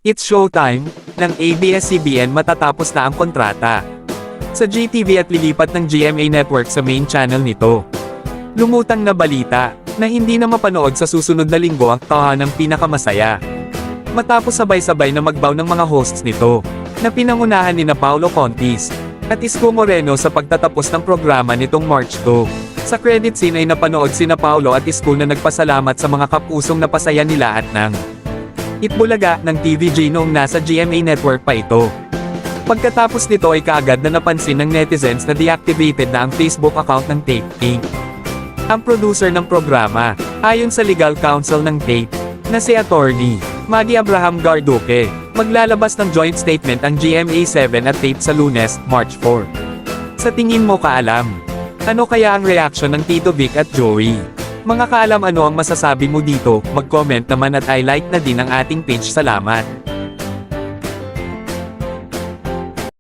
It's showtime, ng ABS-CBN matatapos na ang kontrata sa GTV at lilipat ng GMA Network sa main channel nito. Lumutang na balita, na hindi na mapanood sa susunod na linggo ang tahanang pinakamasaya. Matapos sabay-sabay na magbaw ng mga hosts nito, na pinangunahan ni Paulo Contis at Isko Moreno sa pagtatapos ng programa nitong March 2. Sa credit scene ay napanood sina Paulo at Isko na nagpasalamat sa mga kapusong napasaya nila at ng Itbulaga ng TVJ noong nasa GMA Network pa ito. Pagkatapos nito ay kaagad na napansin ng netizens na deactivated na ang Facebook account ng Tape Inc. Ang producer ng programa, ayon sa legal counsel ng Tape, na si Attorney Maggie Abraham Garduque, maglalabas ng joint statement ang GMA7 at Tape sa Lunes, March 4. Sa tingin mo kaalam, ano kaya ang reaksyon ng Tito Vic at Joey? Mga kaalam, ano ang masasabi mo dito? Mag-comment naman at i-like na din ang ating page. Salamat!